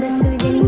ശുഭസൂചനം.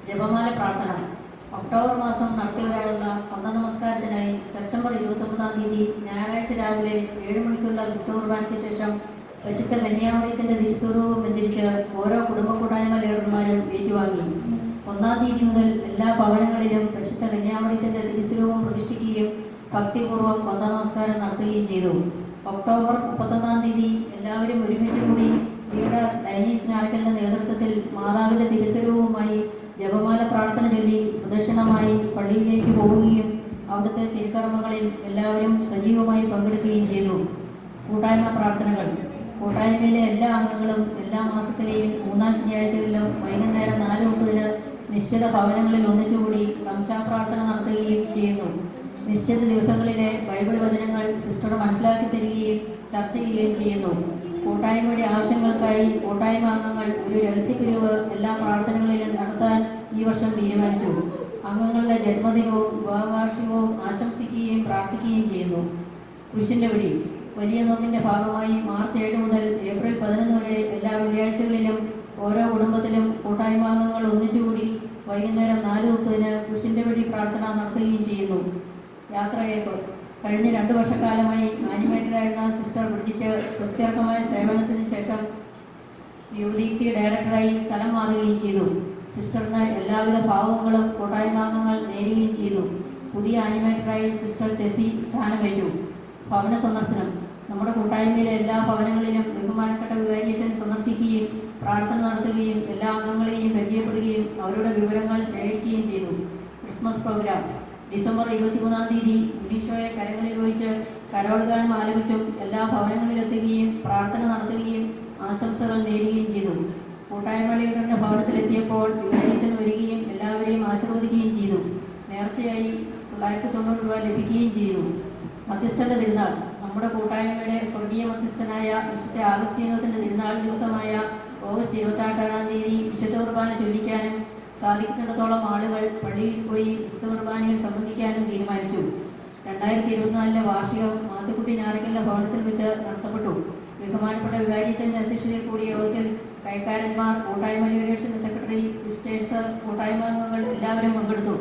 ജപമാല പ്രാർത്ഥന ഒക്ടോബർ മാസം നടത്തിവരാനുള്ള നമസ്കാരത്തിനായി സെപ്റ്റംബർ 29 ഞായറാഴ്ച രാവിലെ 7 മണിക്കുള്ള വിശുദ്ധ കുർബാനയ്ക്ക് ശേഷം പരിശുദ്ധ കന്യാമറിയത്തിൻ്റെ തിരുസ്വരൂപം വെഞ്ചരിച്ച് ഓരോ കുടുംബ കൂട്ടായ്മ ലീഡർമാരും ഏറ്റുവാങ്ങി. 1 തീയതി മുതൽ എല്ലാ ഭവനങ്ങളിലും പരിശുദ്ധ കന്യാമറിയത്തിൻ്റെ തിരുസ്വരൂപം പ്രതിഷ്ഠിക്കുകയും ഭക്തിപൂർവ്വം നമസ്കാരം നടത്തുകയും ചെയ്തു. ഒക്ടോബർ 31 എല്ലാവരും ഒരുമിച്ച് കൂടി ലീഡർ ഡൈനീസ് ഞാറക്കലിൻ്റെ നേതൃത്വത്തിൽ മാതാവിൻ്റെ തിരുസ്വരൂപവുമായി ജപമാല പ്രാർത്ഥന ചൊല്ലി പ്രദക്ഷിണമായി പള്ളിയിലേക്ക് പോവുകയും അവിടുത്തെ തിരുക്കർമ്മങ്ങളിൽ എല്ലാവരും സജീവമായി പങ്കെടുക്കുകയും ചെയ്തു. കൂട്ടായ്മ പ്രാർത്ഥനകൾ. കൂട്ടായ്മയിലെ എല്ലാ അംഗങ്ങളും എല്ലാ മാസത്തിലെയും 3-ാം ശനിയാഴ്ചകളിലും വൈകുന്നേരം 4:30 നിശ്ചിത ഭവനങ്ങളിൽ ഒന്നിച്ചുകൂടി പ്രാർത്ഥന നടത്തുകയും ചെയ്യുന്നു. നിശ്ചിത ദിവസങ്ങളിലെ ബൈബിൾ വചനങ്ങൾ സിസ്റ്റർ മനസ്സിലാക്കി തരികയും ചർച്ച ചെയ്യുകയും ചെയ്യുന്നു. കൂട്ടായ്മയുടെ ആവശ്യങ്ങൾക്കായി കൂട്ടായ്മ അംഗങ്ങൾ ഒരു രഹസ്യപിരിവ് എല്ലാ പ്രാർത്ഥനകളിലും നടത്താൻ ഈ വർഷം തീരുമാനിച്ചു. അംഗങ്ങളുടെ ജന്മദിനവും വിവാഹവാർഷികവും ആശംസിക്കുകയും പ്രാർത്ഥിക്കുകയും ചെയ്യുന്നു. കുരിശിൻ്റെ വഴി വലിയ നോമ്പിൻ്റെ ഭാഗമായി മാർച്ച് 7 മുതൽ ഏപ്രിൽ 11 വരെ എല്ലാ വെള്ളിയാഴ്ചകളിലും ഓരോ കുടുംബത്തിലും കൂട്ടായ്മാംഗങ്ങൾ ഒന്നിച്ചുകൂടി വൈകുന്നേരം 4:30 കുരിശിൻ്റെ വഴി പ്രാർത്ഥന നടത്തുകയും ചെയ്യുന്നു. യാത്രയയപ്പ് കഴിഞ്ഞ 2 വർഷക്കാലമായി ആനിമേറ്ററായിരുന്ന സിസ്റ്റർ ബ്രിജിറ്റ് സ്തുത്യർഹമായ സേവനത്തിന് ശേഷം യുവദീപ്തി ഡയറക്ടറായി സ്ഥലം മാറുകയും ചെയ്തു. സിസ്റ്ററിന് എല്ലാവിധ ഭാവങ്ങളും കൂട്ടായ്മാംഗങ്ങൾ നേരുകയും ചെയ്തു. പുതിയ ആനിമേറ്ററായി സിസ്റ്റർ ടെസി സ്ഥാനമേറ്റു. ഭവന സന്ദർശനം നമ്മുടെ കൂട്ടായ്മയിലെ എല്ലാ ഭവനങ്ങളിലും ബഹുമാനപ്പെട്ട വികാരിയച്ഛൻ സന്ദർശിക്കുകയും പ്രാർത്ഥന നടത്തുകയും എല്ലാ അംഗങ്ങളെയും പരിചയപ്പെടുകയും അവരുടെ വിവരങ്ങൾ ശേഖരിക്കുകയും ചെയ്തു. ക്രിസ്മസ് പ്രോഗ്രാം ഡിസംബർ 23-ാം തീയതി ഉണ്ണീശോയെ കരങ്ങളിൽ വഹിച്ച് കരോൾ ഗാനം ആലപിച്ചും എല്ലാ ഭവനങ്ങളിലെത്തുകയും പ്രാർത്ഥന നടത്തുകയും ആശംസകൾ നേരുകയും ചെയ്തു. കൂട്ടായ്മ ലീഡറിൻ്റെ ഭവനത്തിലെത്തിയപ്പോൾ വികാരിയച്ഛൻ വരികയും എല്ലാവരെയും ആശീർവദിക്കുകയും ചെയ്തു. നേർച്ചയായി 990 രൂപ ലഭിക്കുകയും ചെയ്തു. മധ്യസ്ഥൻ്റെ തിരുനാൾ നമ്മുടെ കൂട്ടായ്മയുടെ സ്വർഗീയ മധ്യസ്ഥനായ വിശുദ്ധ ആഗസ്തീനോസിൻ്റെ തിരുനാൾ ദിവസമായ ഓഗസ്റ്റ് 28-ാം തീയതി വിശുദ്ധ കുർബാന ചൊല്ലിക്കാനും സാധിക്കുന്നിടത്തോളം ആളുകൾ പള്ളിയിൽ പോയി വിശുദ്ധ കുർബാനയിൽ സംബന്ധിക്കാനും തീരുമാനിച്ചു. 2024 വാർഷികം മാത്തുക്കുട്ടി ഞാറയ്ക്കലിൻ്റെ ഭവനത്തിൽ വെച്ച് നടത്തപ്പെട്ടു. ബഹുമാനപ്പെട്ട വികാരിയച്ഛൻ്റെ അധ്യക്ഷതയിൽ കൂടിയ യോഗത്തിൽ കൈക്കാരന്മാർ, കൂട്ടായ്മ ലീഡേഴ്സിൻ്റെ സെക്രട്ടറി, സിസ്റ്റേഴ്സ്, കൂട്ടായ്മാംഗങ്ങൾ എല്ലാവരും പങ്കെടുത്തു.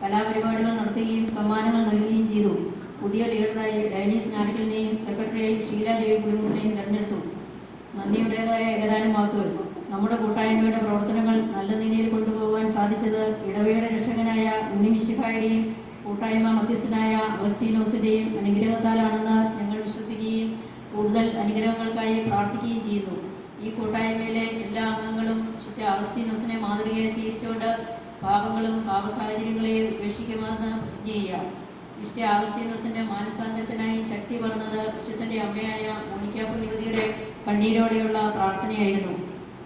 കലാപരിപാടികൾ നടത്തുകയും സമ്മാനങ്ങൾ നൽകുകയും ചെയ്തു. പുതിയ ലീഡറായി ഡൈനീസ് ഞാറയ്ക്കലിനെയും സെക്രട്ടറിയായി ഷീല ദേവി കുടുംബിനെയും തിരഞ്ഞെടുത്തു. നന്ദിയുടേതായ ഏതാനും വാക്കുകൾ. നമ്മുടെ കൂട്ടായ്മയുടെ പ്രവർത്തനങ്ങൾ നല്ല നിലയിൽ കൊണ്ടുപോകാൻ സാധിച്ചത് ഇടവയുടെ രക്ഷകനായ ഉണ്ണിമിശിഹായുടെയും കൂട്ടായ്മ മധ്യസ്ഥനായ അഗസ്തീനോസിൻ്റെയും അനുഗ്രഹത്താലാണെന്ന് ഞങ്ങൾ വിശ്വസിക്കുകയും കൂടുതൽ അനുഗ്രഹങ്ങൾക്കായി പ്രാർത്ഥിക്കുകയും ചെയ്യുന്നു. ഈ കൂട്ടായ്മയിലെ എല്ലാ അംഗങ്ങളും വിശുദ്ധ അഗസ്തീനോസിനെ മാതൃകയായി സ്വീകരിച്ചുകൊണ്ട് പാപങ്ങളും പാപസാഹചര്യങ്ങളെയും ഉപേക്ഷിക്കുമെന്ന് പ്രതിജ്ഞ ചെയ്യുക. വിശുദ്ധ ആഗസ്തീനോസിൻ്റെ മാനസാന്തരത്തിനായി ശക്തി പകർന്നത് വിശുദ്ധൻ്റെ അമ്മയായ മോനിക്ക പുണ്യവതിയുടെ കണ്ണീരോടെയുള്ള പ്രാർത്ഥനയായിരുന്നു.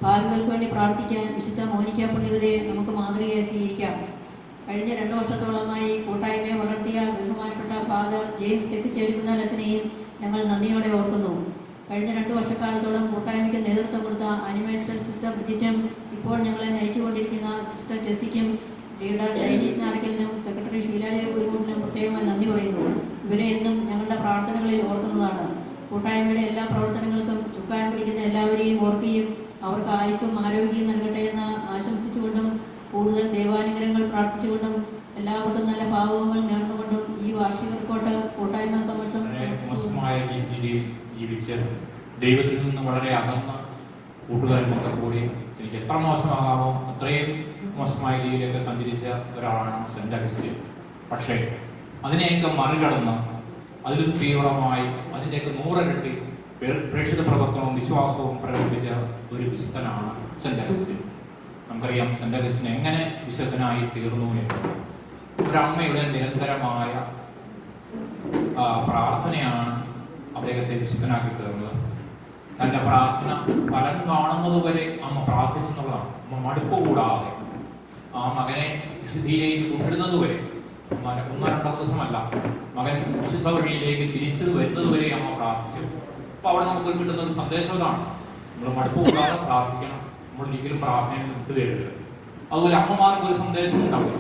ഭാവികൾക്ക് വേണ്ടി പ്രാർത്ഥിക്കാൻ വിശുദ്ധ മോനിക്ക പുണ്യവതിയെ നമുക്ക് മാതൃകയായി സ്വീകരിക്കാം. കഴിഞ്ഞ 2 വർഷത്തോളമായി കൂട്ടായ്മയെ വളർത്തിയ ബഹുമാനപ്പെട്ട ഫാദർ ജെയിംസ് തെക്കിച്ചേരുകുന്നാൽ അച്ഛനെയും ഞങ്ങൾ നന്ദിയോടെ ഓർക്കുന്നു. കഴിഞ്ഞ 2 വർഷക്കാലത്തോളം കൂട്ടായ്മയ്ക്ക് നേതൃത്വം കൊടുത്ത ആനിമേറ്റർ സിസ്റ്റർ ബ്രിജിറ്റും ഇപ്പോൾ ഞങ്ങളെ നയിച്ചുകൊണ്ടിരിക്കുന്ന സിസ്റ്റർ ടെസിക്കും ലീഡർ ഡൈനീസ് ഞാറയ്ക്കലിനും സെക്രട്ടറി ഷീലാജ കുരുമൂട്ടിനും പ്രത്യേകമായി നന്ദി പറയുന്നു. ഇവരെ എന്നും ഞങ്ങളുടെ പ്രാർത്ഥനകളിൽ ഓർക്കുന്നതാണ്. കൂട്ടായ്മയുടെ എല്ലാ പ്രവർത്തനങ്ങൾക്കും ചുക്കാൻ പിടിക്കുന്ന എല്ലാവരെയും ഓർക്കുകയും അവർക്ക് ആയുസ്സും ആരോഗ്യവും നൽകട്ടെ എന്ന് ആശംസിച്ചുകൊണ്ടും കൂടുതൽ ദൈവാനുഗ്രഹങ്ങൾ പ്രാർത്ഥിച്ചുകൊണ്ടും എല്ലാവർക്കും നല്ല ഭാവങ്ങൾ നേർന്നുകൊണ്ടും ഈ വാർഷിക റിപ്പോർട്ട് കൂട്ടായ്മ സമക്ഷം ജീവിച്ച് ദൈവത്തിൽ നിന്ന് വളരെ അകന്ന കൂട്ടുകാരുമൊക്കെ കൂടി എനിക്ക് എത്ര മോശമാകാമോ അത്രയും മോശമായ രീതിയിലൊക്കെ സഞ്ചരിച്ച ഒരാളാണ് സെന്റ് അഗസ്റ്റിൻ. പക്ഷേ അതിനെയൊക്കെ മറികടന്ന് അതിലും തീവ്രമായി അതിൻ്റെയൊക്കെ 100 ഇരട്ടി പ്രേക്ഷിത പ്രവർത്തനവും വിശ്വാസവും പ്രകടിപ്പിച്ച ഒരു വിശുദ്ധനാണ് സെന്റ് അഗസ്റ്റിൻ. നമുക്കറിയാം സെന്റ് അഗസ്റ്റിൻ എങ്ങനെ വിശുദ്ധനായി തീർന്നു എന്ന്. ഒരമ്മയുടെ നിരന്തരമായ പ്രാർത്ഥനയാണ് അദ്ദേഹത്തെ വിശുദ്ധനാക്കി തീർന്നത്. തൻ്റെ പ്രാർത്ഥന ഫലം കാണുന്നത് വരെ അമ്മ പ്രാർത്ഥിച്ചെന്നുള്ളതാണ്. അമ്മ മടുപ്പ് കൂടാതെ ആ മകനെ വിശുദ്ധിയിലേക്ക് കൊണ്ടുവരുന്നത് വരെ, 1-2 ദിവസമല്ല, മകൻ വിശുദ്ധ വഴിയിലേക്ക് തിരിച്ചു വരുന്നത് വരെ അമ്മ പ്രാർത്ഥിച്ചു. അപ്പോൾ അവിടെ നമുക്ക് കിട്ടുന്ന ഒരു സന്ദേശം ഇതാണ്: നമ്മൾ മടുപ്പ് കൂടാതെ പ്രാർത്ഥിക്കണം, നമ്മൾ ഒരിക്കലും പ്രാർത്ഥനയിൽ വിട്ടുതരരുത്. അതുപോലെ അമ്മമാർക്ക് ഒരു സന്ദേശം ഉണ്ടാവുക.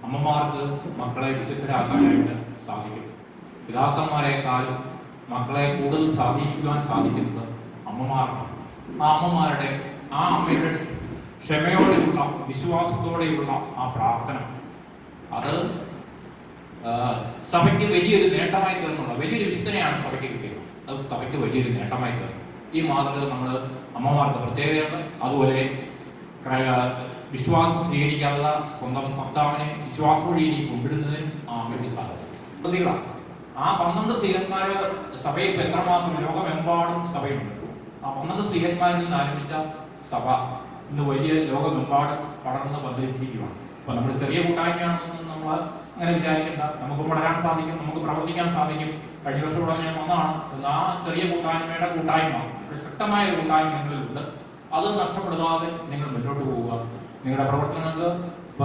അമ്മമാർക്ക് മക്കളെ വിശുദ്ധരാക്കാനായിട്ട് സാധിക്കും. പിതാക്കന്മാരെക്കാളും മക്കളെ കൂടുതൽ സ്വാധീനിക്കുവാൻ സാധിക്കുന്നത് അമ്മമാർക്കാണ്. ആ അമ്മയുടെ ക്ഷമയോടെയുള്ള വിശ്വാസത്തോടെയുള്ള ആ പ്രാർത്ഥന അത് സഭയ്ക്ക് വലിയൊരു നേട്ടമായി തീർന്നുള്ള വലിയൊരു വിശുദ്ധനെയാണ് സഭയ്ക്ക് കിട്ടിയത്. അത് സഭയ്ക്ക് വലിയൊരു നേട്ടമായി തീർന്നു. ഈ മാതൃക നമ്മൾ അമ്മമാർക്ക് പ്രത്യേകതയുണ്ട്. അതുപോലെ വിശ്വാസം സ്വീകരിക്കാതെ സ്വന്തം ഭർത്താവിനെ വിശ്വാസ വഴിയിലേക്ക് കൊണ്ടുവരുന്നതിനും ആ അമ്മയ്ക്ക് സാധിച്ചു. പ്രതികളാണ് ആ 12 സ്ത്രീഹന്മാര് സഭയിൽ ഇപ്പം എത്രമാത്രം ലോകമെമ്പാടും സഭയുണ്ട്. ആ 12 സ്ത്രീഹന്മാരിൽ നിന്ന് ആരംഭിച്ച സഭ ഇന്ന് വലിയ ലോകമെമ്പാടും പടർന്ന് പന്തലിച്ചിരിക്കുകയാണ്. ഇപ്പൊ നമ്മൾ ചെറിയ കൂട്ടായ്മയാണെന്ന് നമ്മൾ അങ്ങനെ വിചാരിക്കേണ്ട. നമുക്ക് വളരാൻ സാധിക്കും, നമുക്ക് പ്രവർത്തിക്കാൻ സാധിക്കും. കഴിഞ്ഞ വർഷം ഇവിടെ ഞാൻ വന്നതാണ്. ആ ചെറിയ കൂട്ടായ്മ ഒരു ശക്തമായ ഒരു കൂട്ടായ്മ നിങ്ങളിലുണ്ട്. അത് നഷ്ടപ്പെടുത്താതെ നിങ്ങൾ മുന്നോട്ട് പോവുക. നിങ്ങളുടെ പ്രവർത്തനങ്ങൾക്ക്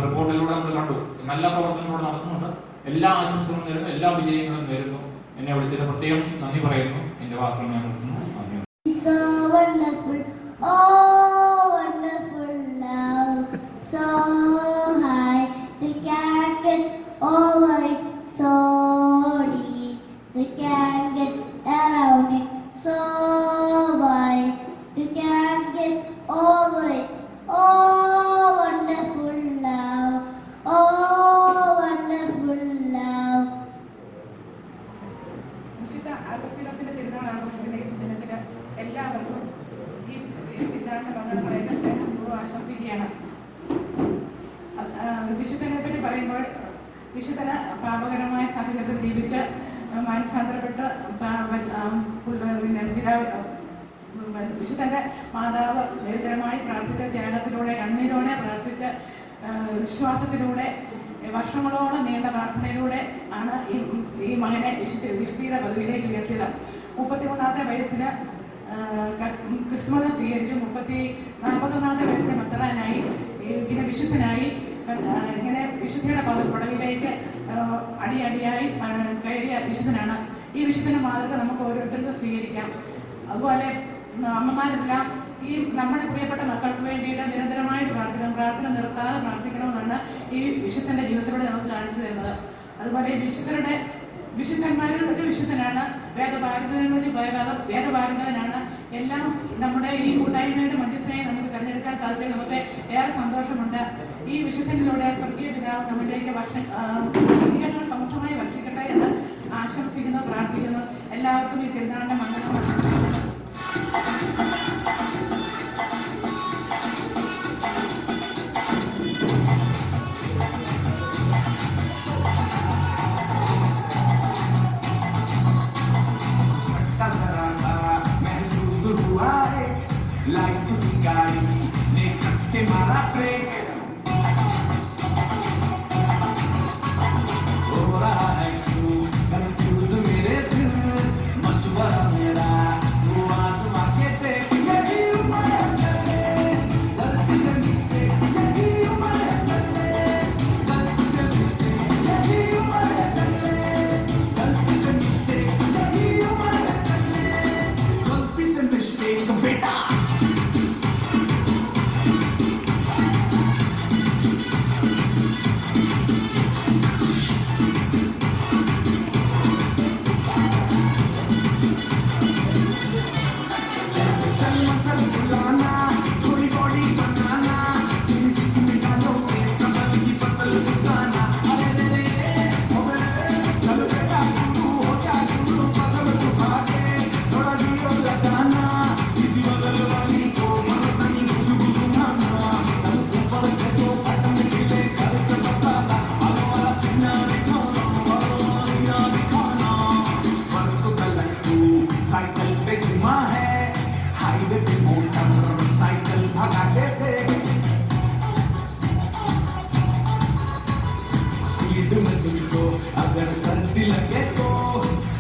റിപ്പോർട്ടിലൂടെ നമ്മൾ കണ്ടു, നല്ല പ്രവർത്തനങ്ങളൂടെ നടത്തുന്നുണ്ട്. എല്ലാ ആശംസകളും നേരുന്നു, എല്ലാ വിജയങ്ങളും നേരുന്നു. എന്നെ വിളിച്ചതിന് പ്രത്യേകം നന്ദി പറയുന്നു. എന്റെ വാക്കുകൾ ഞാൻ നിർത്തുന്നു. നന്ദി. പറയുമ്പോൾ വിശുദ്ധന പാപകരമായ സാഹചര്യത്തിൽ ജീവിച്ച് മാനസാന്തരപ്പെട്ട് വിശുദ്ധന്റെ മാതാവ് നിരന്തരമായി പ്രാർത്ഥിച്ച ത്യാഗത്തിലൂടെ കണ്ണീരോടെ പ്രാർത്ഥിച്ച് വിശ്വാസത്തിലൂടെ വർഷങ്ങളോളം നീണ്ട പ്രാർത്ഥനയിലൂടെ ആണ് ഈ മകനെ വിശുദ്ധിയുടെ പദവിയിലേക്ക് ഉയർത്തിയത്. 33-ാമത്തെ വയസ്സിന് ക്രിസ്തുമതം സ്വീകരിച്ചു. 41-ാമത്തെ വയസ്സിന് മെത്രാനായി, പിന്നെ വിശുദ്ധനായി. ഇങ്ങനെ വിശുദ്ധിയുടെ പദവിയിലേക്ക് അടിയായി കയറിയ വിശുദ്ധനാണ്. ഈ വിശുദ്ധന്റെ മാതൃക നമുക്ക് ഓരോരുത്തർക്കും സ്വീകരിക്കാം. അതുപോലെ അമ്മമാരെല്ലാം ഈ നമ്മുടെ പ്രിയപ്പെട്ട മക്കൾക്ക് വേണ്ടിയിട്ട് നിരന്തരമായിട്ട് പ്രാർത്ഥിക്കണം, പ്രാർത്ഥന നിർത്താതെ പ്രാർത്ഥിക്കണമെന്നാണ് ഈ വിശുദ്ധന്റെ ജീവിതത്തിലൂടെ നമുക്ക് കാണിച്ചു തരുന്നത്. അതുപോലെ വിശുദ്ധന്മാരിൽ വെച്ച് വിശുദ്ധനാണ്, വേദപാരംഗതയിൽ വെച്ച് വേദപാരംഗതനാണ്. എല്ലാം നമ്മുടെ ഈ കൂട്ടായ്മയുടെ മധ്യസ്ഥനായി നമുക്ക് തിരഞ്ഞെടുക്കാൻ സാധിച്ചത് നമുക്ക് ഏറെ സന്തോഷമുണ്ട്. ഈ വിശുദ്ധനിലൂടെ സ്വർഗീയ പിതാവ് നമ്മളിലേക്ക് അനുഗ്രഹങ്ങൾ സമൃദ്ധമായി വർഷിക്കട്ടെ എന്ന് ആശംസിക്കുന്നു, പ്രാർത്ഥിക്കുന്നു. എല്ലാവർക്കും ഈ തിരുനാളിന്റെ മംഗളമാണ്. Life di gari, ne kaste mara break. Ora hai tu, confuse mere dil, mashwara mera, tu aasman ke dekh. Yahi umar hai nalle, galti se mistake. Yahi umar hai nalle, galti se mistake. Yahi umar hai nalle, galti se mistake. Yahi umar hai nalle, galti se mistake. Beta. अगर सर्दी लगे तो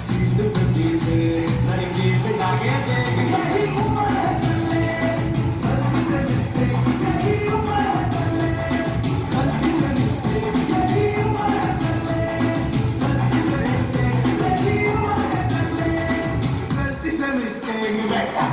seat पे दीजिए लड़के बिठाके देंगे. यही उम्र है चले, गलती से मिस्टेक. यही उम्र है चले, गलती से मिस्टेक. यही उम्र है चले, गलती से मिस्टेक. यही उम्र है चले, गलती से मिस्टेक. बेटा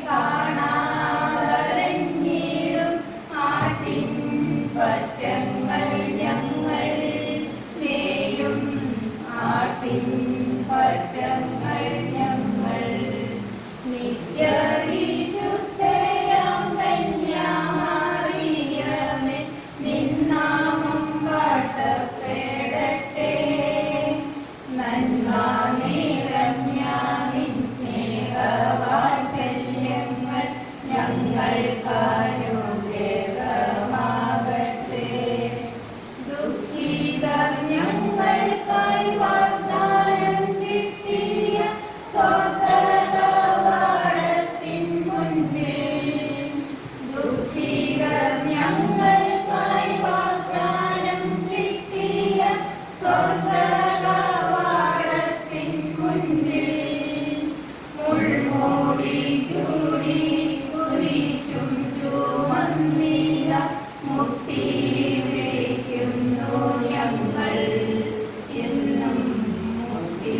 കാണാ ഞങ്ങൾക്കനുഗ്രഹമാകട്ടെ. ദുഃഖിതർ ഞങ്ങൾക്കായി വാഗ്ദാനം കിട്ടിയ സ്വർഗ്ഗകവാടത്തിൻ മുൻപിൽ. ദുഃഖിതർ ഞങ്ങൾക്കായി വാഗ്ദാനം കിട്ടിയ സ്വർഗ്ഗകവാടത്തിൻ മുൻപിൽ. മുൾമൂടി ചൂടി കുരിശും ചുമന്നിത മുട്ടി വിളിക്കുന്നു ഞങ്ങൾ. എന്നും മുട്ടി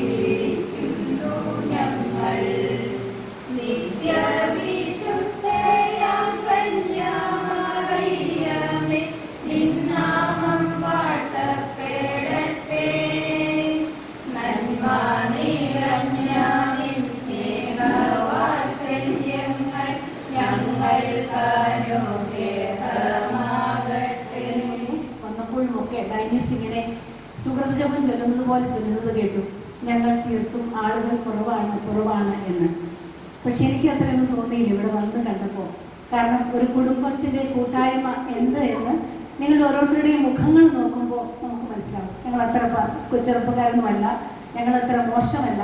വിളിക്കുന്നു ഞങ്ങൾ. നിത്യവിശുദ്ധയാം കന്യാമറിയമേ, നിന്നാമം വാഴ്ത്തപ്പെടട്ടെ. നന്മ നിറഞ്ഞ നിൻ സ്നേഹവാത്സല്യങ്ങൾ ഞങ്ങൾക്കനുഗ്രഹമാകട്ടെ. വന്നപ്പോഴുമൊക്കെ ഡൈനീസ് ഇങ്ങനെ സുഹൃതജപം ചൊല്ലുന്നത് പോലെ ചൊല്ലുന്നത് കേട്ടു. ഞങ്ങൾ തീർത്തും ആളുകൾ കുറവാണ് എന്ന്. പക്ഷെ എനിക്ക് അത്രയൊന്നും തോന്നിയില്ല ഇവിടെ വന്ന് കണ്ടപ്പോൾ. കാരണം ഒരു കുടുംബത്തിന്റെ കൂട്ടായ്മ എന്ത് എന്ന് നിങ്ങൾ ഓരോരുത്തരുടെയും മുഖങ്ങൾ നോക്കുമ്പോൾ നമുക്ക് മനസ്സിലാവും. ഞങ്ങൾ അത്ര ചെറുപ്പക്കാരൊന്നുമല്ല, ഞങ്ങൾ അത്ര മോശമല്ല,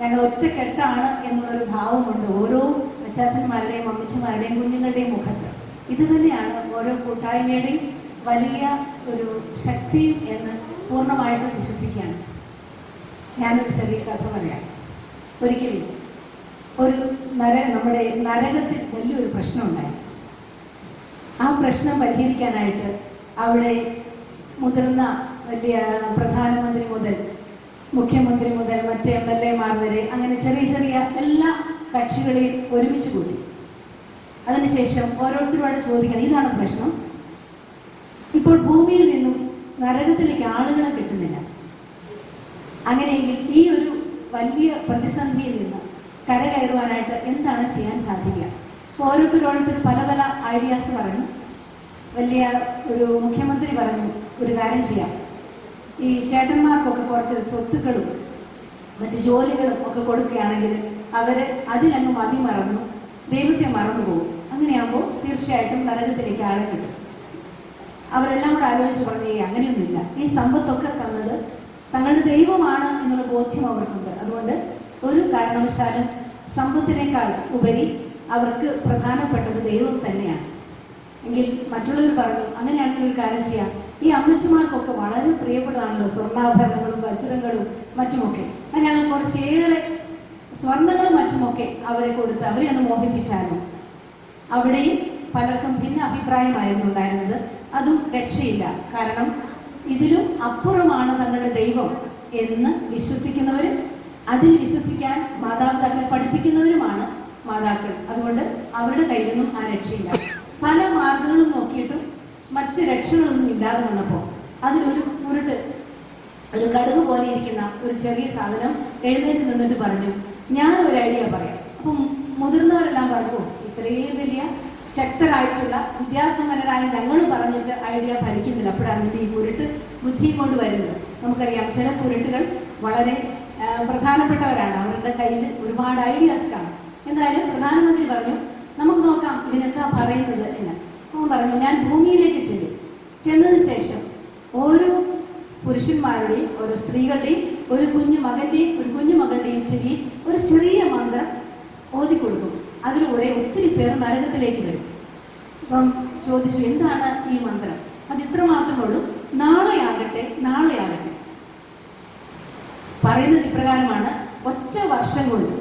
ഞങ്ങൾ ഒറ്റക്കെട്ടാണ് എന്നുള്ളൊരു ഭാവമുണ്ട് ഓരോ അച്ചാച്ചന്മാരുടെയും അമ്മച്ചന്മാരുടെയും കുഞ്ഞുങ്ങളുടെയും മുഖത്ത്. ഇത് തന്നെയാണ് ഓരോ കൂട്ടായ്മയുടെയും വലിയ ഒരു ശക്തിയും എന്ന് പൂർണ്ണമായിട്ടും വിശ്വസിക്കുകയാണ്. ഞാനൊരു ചെറിയ കഥ പറയാം. ഒരിക്കലും ഒരു നമ്മുടെ നരകത്തിൽ വലിയൊരു പ്രശ്നമുണ്ടായി. ആ പ്രശ്നം പരിഹരിക്കാനായിട്ട് അവിടെ മുതിർന്ന വലിയ പ്രധാനമന്ത്രി മുതൽ മുഖ്യമന്ത്രി മുതൽ മറ്റ് MLA-മാർ വരെ അങ്ങനെ ചെറിയ ചെറിയ എല്ലാ കക്ഷികളെയും ഒരുമിച്ച് കൂടി. അതിനുശേഷം ഓരോരുത്തരോട് ചോദിക്കണം, ഇതാണ് പ്രശ്നം. ഇപ്പോൾ ഭൂമിയിൽ നിന്നും നരകത്തിലേക്ക് ആളുകളെ കിട്ടുന്നില്ല. അങ്ങനെയെങ്കിൽ ഈ ഒരു വലിയ പ്രതിസന്ധിയിൽ നിന്ന് കരകയറുവാനായിട്ട് എന്താണ് ചെയ്യാൻ സാധിക്കുക? ഓരോരുത്തർ പല പല ഐഡിയാസ് പറഞ്ഞു. വലിയ ഒരു മുഖ്യമന്ത്രി പറഞ്ഞു, ഒരു കാര്യം ചെയ്യാം, ഈ ചേട്ടന്മാർക്കൊക്കെ കുറച്ച് സ്വത്തുക്കളും മറ്റ് ജോലികളും ഒക്കെ കൊടുക്കുകയാണെങ്കിൽ അവർ അതിലങ്ങ് മറന്നു ദൈവത്തെ മറന്നു പോകും. അങ്ങനെയാകുമ്പോൾ തീർച്ചയായിട്ടും നരകത്തിലേക്ക് ആളെ കിട്ടും. അവരെല്ലാം കൂടെ ആലോചിച്ച് പറഞ്ഞു, അങ്ങനെയൊന്നുമില്ല, ഈ സമ്പത്തൊക്കെ തന്നത് തങ്ങളുടെ ദൈവമാണ് എന്നുള്ള ബോധ്യം അവർക്കുണ്ട്. അതുകൊണ്ട് ഒരു കാരണവശാലും സമ്പത്തിനേക്കാൾ ഉപരി അവർക്ക് പ്രധാനപ്പെട്ടത് ദൈവം തന്നെയാണ്. എങ്കിൽ മറ്റുള്ളവർ പറഞ്ഞു, അങ്ങനെയാണെങ്കിൽ ഒരു കാര്യം ചെയ്യാം, ഈ അമ്മച്ചിമാർക്കൊക്കെ വളരെ പ്രിയപ്പെട്ടതാണല്ലോ സ്വർണ്ണാഭരണങ്ങളും വജ്രങ്ങളും മറ്റുമൊക്കെ. അങ്ങനെയാണെങ്കിൽ കുറച്ചേറെ സ്വർണ്ണങ്ങളും മറ്റുമൊക്കെ അവരെ കൊടുത്ത് അവരെ ഒന്ന് മോഹിപ്പിച്ചാലും. അവിടെയും പലർക്കും ഭിന്ന അഭിപ്രായമായിരുന്നു ഉണ്ടായിരുന്നത്. അതും രക്ഷയില്ല. കാരണം ഇതിലും അപ്പുറമാണ് തങ്ങളുടെ ദൈവം എന്ന് വിശ്വസിക്കുന്നവരും അതിൽ വിശ്വസിക്കാൻ മാതാപിതാക്കളെ പഠിപ്പിക്കുന്നവരുമാണ് മാതാക്കൾ. അതുകൊണ്ട് അവരുടെ കയ്യിൽ നിന്നും ആ രക്ഷയില്ല. പല മാർഗങ്ങളും നോക്കിയിട്ടും മറ്റ് രക്ഷകളൊന്നും ഇല്ലാതെ വന്നപ്പോൾ അതിലൊരു ഒരു കടുക് പോലെ ഇരിക്കുന്ന ഒരു ചെറിയ സാധനം എഴുന്നേറ്റ് നിന്നിട്ട് പറഞ്ഞു, ഞാൻ ഒരു ഐഡിയ പറയാം. അപ്പം മുതിർന്നവരെല്ലാം പറഞ്ഞു, ഇത്രയും വലിയ ശക്തരായിട്ടുള്ള വിദ്യാസമ്പന്നരായ ഞങ്ങൾ പറഞ്ഞിട്ട് ഐഡിയ ഫലിക്കുന്നില്ല. അപ്പോഴാണ് അതിൻ്റെ ഈ കുരുട്ട് ബുദ്ധിയും കൊണ്ട് വരുന്നത്. നമുക്കറിയാം, ചില കുരുട്ടുകൾ വളരെ പ്രധാനപ്പെട്ടവരാണ്, അവരുടെ കയ്യിൽ ഒരുപാട് ഐഡിയാസ് കാണും. എന്തായാലും പ്രധാനമന്ത്രി പറഞ്ഞു, നമുക്ക് നോക്കാം ഇവനെന്താ പറയുന്നത് എന്ന്. അവൻ പറഞ്ഞു, ഞാൻ ഭൂമിയിലേക്ക് ചെന്നതിന് ശേഷം ഓരോ പുരുഷന്മാരുടെയും ഓരോ സ്ത്രീകളുടെയും ഒരു കുഞ്ഞു മകന്റെയും ഒരു കുഞ്ഞു മകളുടെയും ചെവിയിൽ ഒരു ചെറിയ മന്ത്രം ഓതിക്കൊടുക്കും. അതിലൂടെ ഒത്തിരി പേർ നരകത്തിലേക്ക് വരും. അപ്പം ചോദിച്ചു, എന്താണ് ഈ മന്ത്രം? അത് ഇത്ര മാത്രമേ ഉള്ളൂ, നാളെയാകട്ടെ പറയുന്നത് ഇപ്രകാരമാണ്, ഒറ്റ വർഷം കൊണ്ട്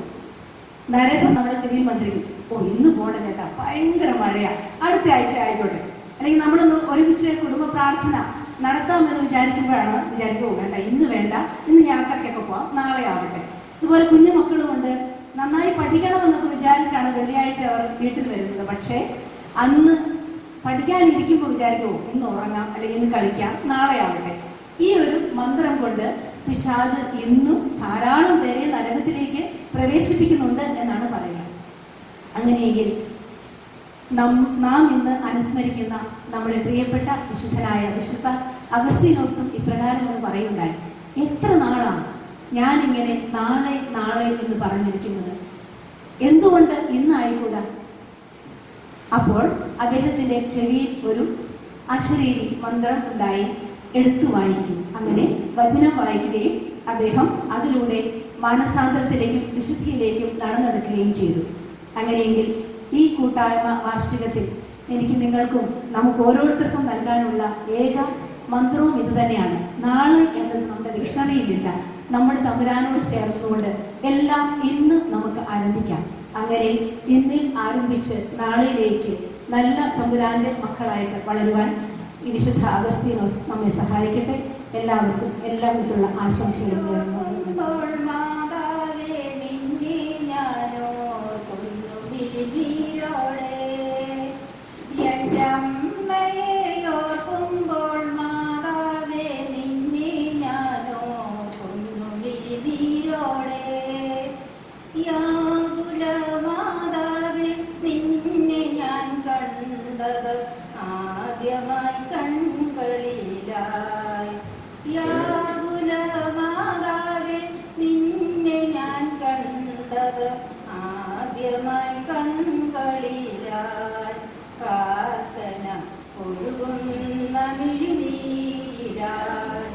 നരകം നമ്മുടെ ചെവിയിൽ മന്ത്രിക്കും. ഇന്ന് പോണ ചേട്ടാ, ഭയങ്കര മഴയാ, അടുത്ത ആഴ്ച ആയിക്കോട്ടെ. അല്ലെങ്കിൽ നമ്മളൊന്ന് ഒരുമിച്ച് കുടുംബ പ്രാർത്ഥന നടത്താമെന്ന് വിചാരിക്കുമ്പോഴാണ് വേണ്ട, ഇന്ന് വേണ്ട, ഇന്ന് യാത്രയ്ക്കൊക്കെ പോവാം, നാളെ ആവട്ടെ. ഇതുപോലെ കുഞ്ഞു മക്കളുമുണ്ട്, നന്നായി പഠിക്കണമെന്നൊക്കെ വിചാരിച്ചാണ് വെള്ളിയാഴ്ച അവർ വീട്ടിൽ വരുന്നത്. പക്ഷേ അന്ന് പഠിക്കാനിരിക്കുമ്പോൾ വിചാരിക്കുമോ ഇന്ന് ഉറങ്ങാം, അല്ലെങ്കിൽ ഇന്ന് കളിക്കാം, നാളെ ആവട്ടെ. ഈ ഒരു മന്ത്രം കൊണ്ട് പിശാച് ഇന്നും ധാരാളം പേരെ നരകത്തിലേക്ക് പ്രവേശിപ്പിക്കുന്നുണ്ട് എന്നാണ് പറയുക. അങ്ങനെയെങ്കിൽ നാം ഇന്ന് അനുസ്മരിക്കുന്ന നമ്മുടെ പ്രിയപ്പെട്ട വിശുദ്ധനായ വിശുദ്ധ അഗസ്തീനോസും ഇപ്രകാരം എന്ന് പറയുണ്ടായി, എത്ര നാളാണ് ഞാനിങ്ങനെ നാളെ എന്ന് പറഞ്ഞിരിക്കുന്നത്? എന്തുകൊണ്ട് ഇന്നായിക്കൂടാ? അപ്പോൾ അദ്ദേഹത്തിൻ്റെ ചെവിയിൽ ഒരു അശരീരി മന്ത്രം ഉണ്ടായി. എടുത്തു വായിക്കും. അങ്ങനെ വചനം വായിക്കുകയും അദ്ദേഹം അതിലൂടെ മാനസാന്തരത്തിലേക്കും വിശുദ്ധിയിലേക്കും നടന്നെടുക്കുകയും ചെയ്തു. അങ്ങനെയെങ്കിൽ ഈ കൂട്ടായ്മ വാർഷികത്തിൽ എനിക്ക് നിങ്ങൾക്കും നമുക്ക് ഓരോരുത്തർക്കും നൽകാനുള്ള ഏക മന്ത്രവും ഇത് തന്നെയാണ്. നാളെ എന്നത് നമ്മുടെ ഡിക്ഷണറിയിലില്ല. നമ്മുടെ തമ്പുരാനോട് ചേർന്നുകൊണ്ട് എല്ലാം ഇന്ന് നമുക്ക് ആരംഭിക്കാം. അങ്ങനെ ഇന്നിൽ ആരംഭിച്ച് നാളെയിലേക്ക് നല്ല തമ്പുരാന്റെ മക്കളായിട്ട് വളരുവാൻ ഈ വിശുദ്ധ അഗസ്തീനോസ് നമ്മെ സഹായിക്കട്ടെ. എല്ലാവർക്കും എല്ലാവിധത്തിലുള്ള ആശംസകളും നേർന്നു. ആദ്യമായി കൺകളിലായി യാകുലമാതാവേ നിന്നെ ഞാൻ കണ്ടത് ആദ്യമായി കൺകളിലായി പ്രാർത്ഥന ഒഴുകുന്ന മിഴിനീരായി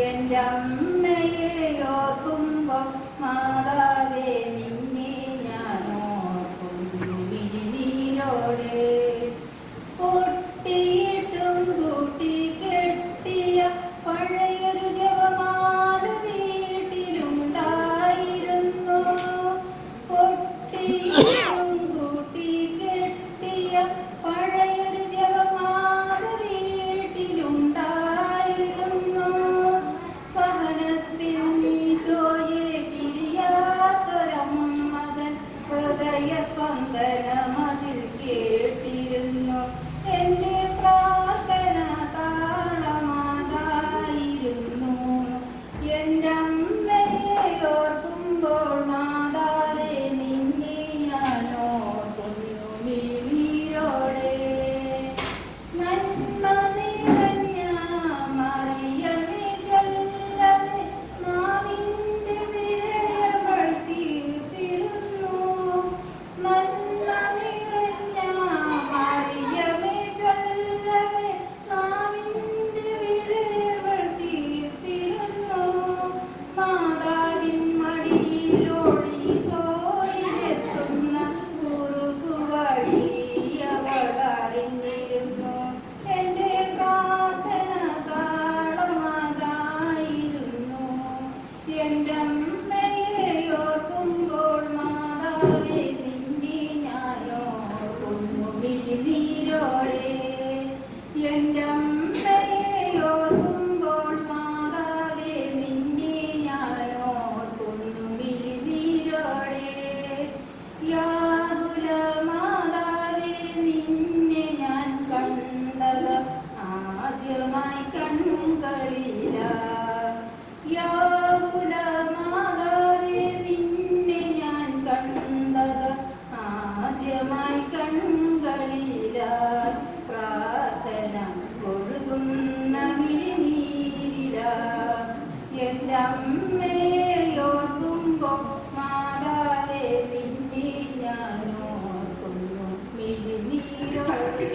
എൻ്റെ അമ്മയെ ഓർക്കുമ്പോൾ മാതാവേ നിന്നെ ഞാൻ ഓർക്കുന്നു മിഴിനീരോടെ പൊട്ടിയിട്ടും കൂട്ടി കെട്ടിയ പഴയൊരു ജപമാല വീട്ടിലുണ്ടായിരുന്നു. പൊട്ടിയിട്ടും കൂട്ടി കെട്ടിയ പഴയൊരു ജപമാല വീട്ടിലുണ്ടായിരുന്നു. സഹനത്തിൽ ഈശോയെ പിരിയാത്തൊരമ്മതൻ ഹൃദയ സ്പന്ദനമതിൽ കേട്ടിരുന്നു. എന്റെ പ്രാർത്ഥന താളമാതായിരുന്നു. എൻ്റെ അമ്മയെ ഓർക്കുമ്പോൾ മാതാവേ നിന്നെ ഞാൻ ഓർക്കുന്നു മിഴിനീരോടെ. നന്മ നിറഞ്ഞ മറിയമേ ചൊല്ലമേ നാവിൻ്റെ വിഴയവൾ തീർത്തിരുന്നു. നന്മ നിറഞ്ഞ മറിയമേ ചൊല്ലമേ നാവിൻ്റെ വിഴയവൾ തീർത്തിരുന്നു. മാതാവിൻ മടിയിലോളീശോയിലെത്തുന്ന കുറുകു വഴിയവൾ അറിഞ്ഞിരുന്നു. എൻ്റെ പ്രാർത്ഥന താളമാതായിരുന്നു. എൻ്റെ അമ്മയെ ഓർക്കുമ്പോൾ മാതാവേ നിന്നെ ഞാൻ ഓർക്കുന്നു മിഴിനീരോടെ. എൻ്റെ അമ്മയെ ഓർക്കുമ്പോൾ മാതാവേ നിന്നെ ഞാൻ ഓർക്കുന്നു മിഴിനീരോടെ. യാകുല മാതാവേ നിന്നെ ഞാൻ കണ്ടത് ആദ്യമായി കൺകളിലായി. യാകുല മാതാവേ നിന്നെ ഞാൻ കണ്ടത് ആദ്യമായി കൺകളിലായി. പ്രാർത്ഥന ഒഴുകുന്ന മിഴിനീരിലായി. എൻ്റെ അമ്മയെ ഓർക്കുമ്പോൾ മാതാവേ നിന്നെ ഞാൻ ഓർക്കുന്നു മിഴിനീരോടെ.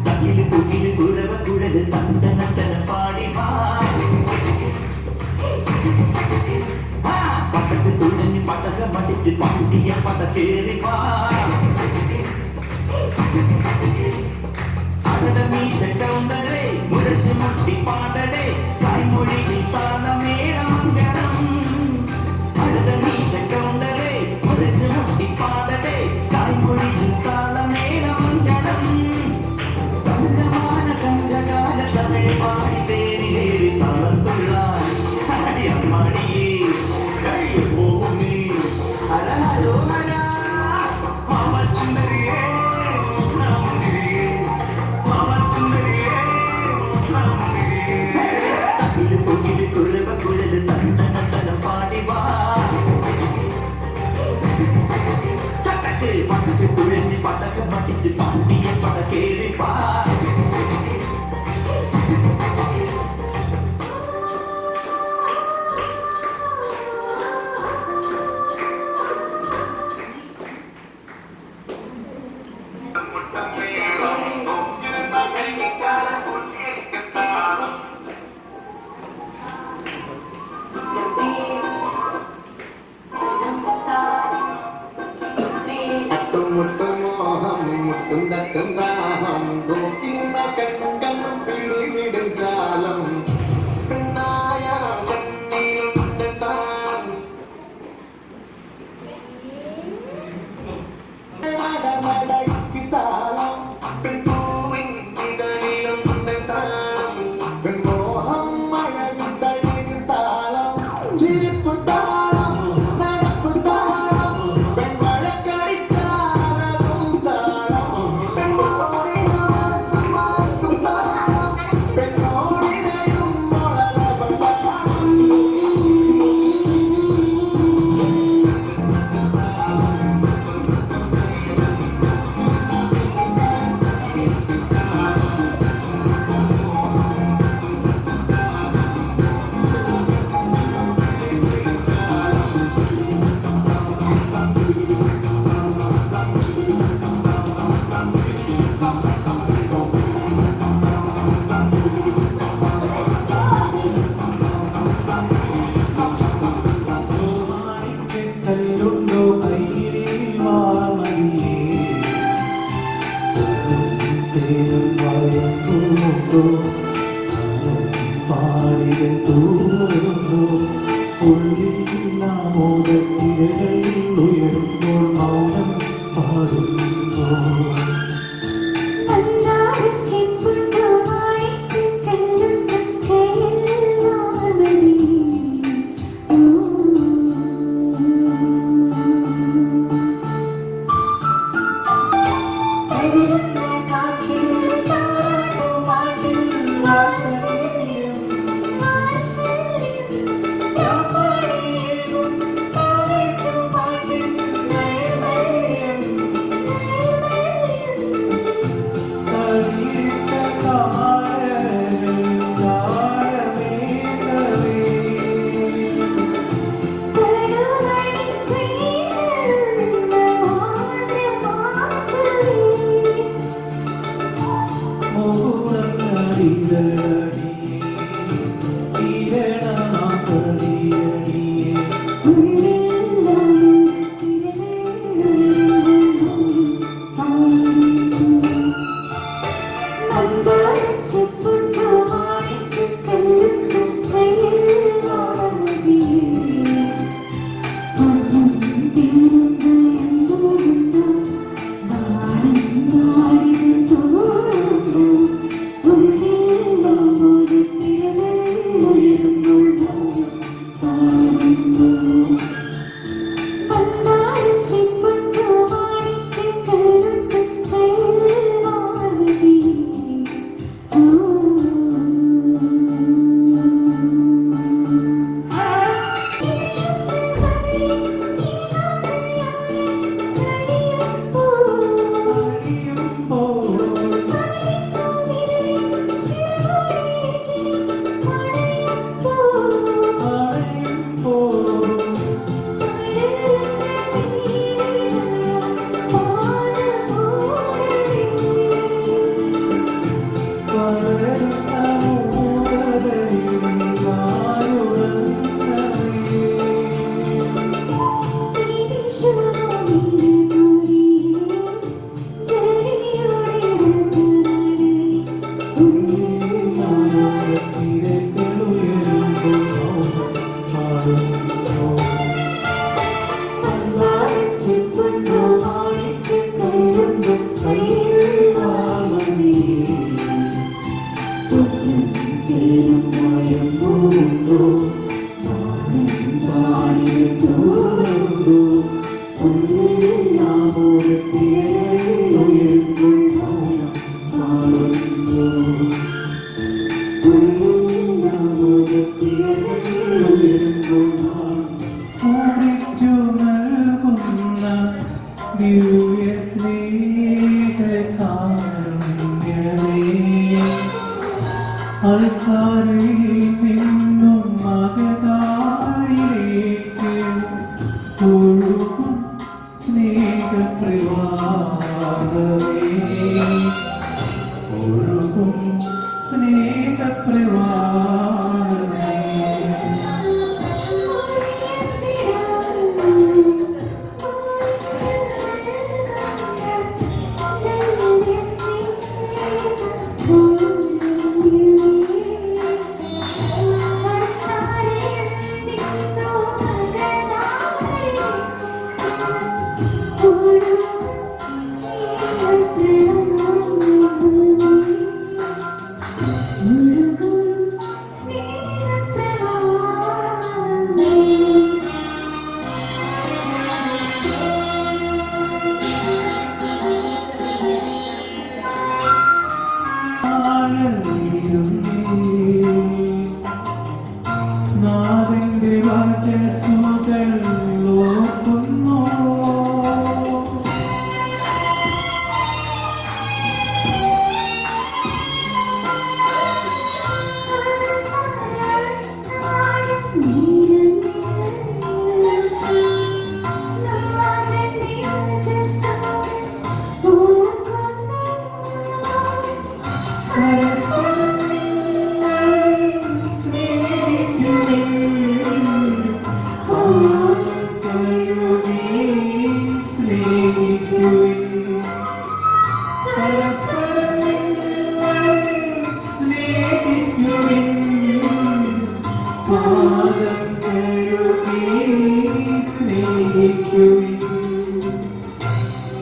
തകില് പുകില് കുരവ കുഴല് തണ്ടനത്തന പാടി വാ. പടക്ക് തുഴഞ്ഞ് പടക മടിച്ച് പാണ്ടിയ പട കേറി വാ. അടട മീശ കൗണ്ടരേ മുരശ് മുട്ടി പാടടേ തായ്മൊഴിയിൽ താളമേളമംഗളം. അടട മീശ കൗണ്ടരേ മുരശ് മുട്ടി പാടടേ തായ്മൊഴിയിൽ താളമേളമംഗളം. തങ്കമാന സംഘകാല തമിഴ് പാടി തേരിലേറി താളം തുള്ളാൻ അടിയമ്മാടിയേ കഴിയ പോകുമേ. അലഹലോ ഹല മാമച്ചുന്ദരിയേ നാമുന്തിരിയേ മാമച്ചുന്ദരിയേ നാമുന്തിരിയേ. തകില് പുകില് കുഴവ കുഴല് തണ്ടനത്തന പാടി വാ. സട്ടക്ക് പടക്ക് തുഴ മുട്ടും മുട്ടും മോഹം മുട്ടും തട്ടും ദാഹം നോക്കി നിന്ന കണ്ണും കണ്ണും പിടിവിടും കാലം പെണ്ണായ കണ്ണിലുണ്ട് താൻ നടനടയ്ക്ക് താളം പെൺപൂവിൻ ഇതളിലുണ്ട് താളം പെൺമോഹം മഴവിതളിന് താളം ചിരിപ്പ് താളം നടപ്പ് താളം പെൺമഴക്കടിത്താളതും താളം പെൺമോടിനാസമാക്കും താളം പെണ്ണോടിനയും മുളലവ താളം കല്ലുണ്ടോ കയ്യിൽ വാമണിയേ വയമ്പുണ്ടോ പാടിയ തൂറുണ്ടോ ഉള്ളിലാമോദത്തിരകൾ ഉയരുമ്പോൾ മൗനം പാടുന്നു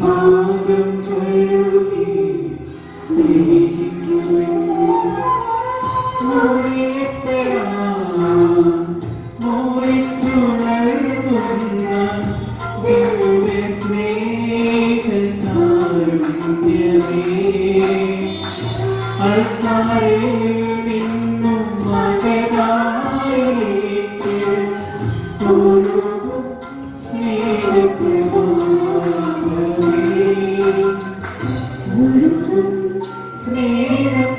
പാദം കഴുകി സ്നേഹിക്കുവിൻ. മോഹിച്ചുണർത്തുന്ന ദിവ്യ സ്നേഹകാരുണ്യമേ, അൾത്താരയിൽ നിന്നും മകതായിലേക്ക് ഒഴുകും സ്നേഹപ്രവാഹമേ, ഒഴുകും സ്നേഹപ്രവാഹമേ.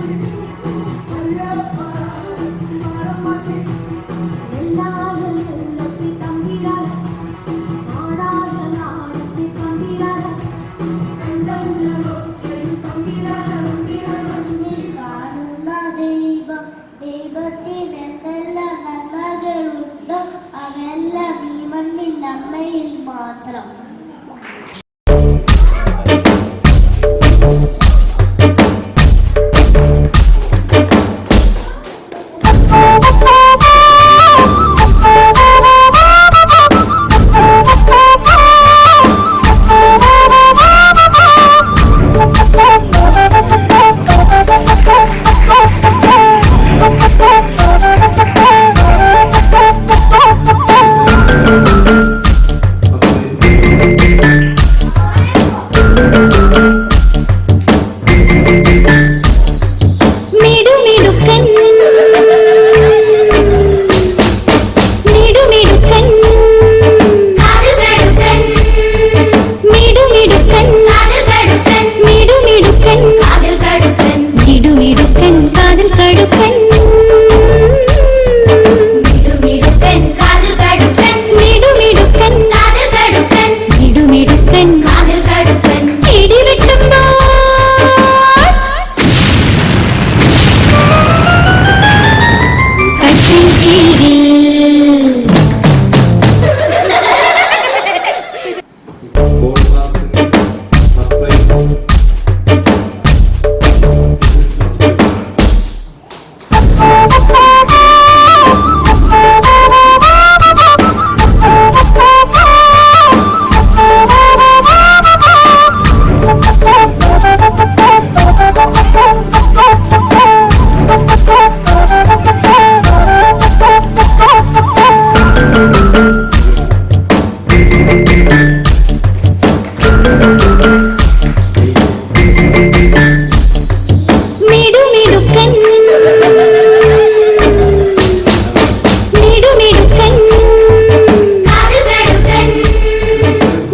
Thank you. മിടുമിടുക്കൻ മിടുമിടുക്കൻ കടുകടുക്കൻ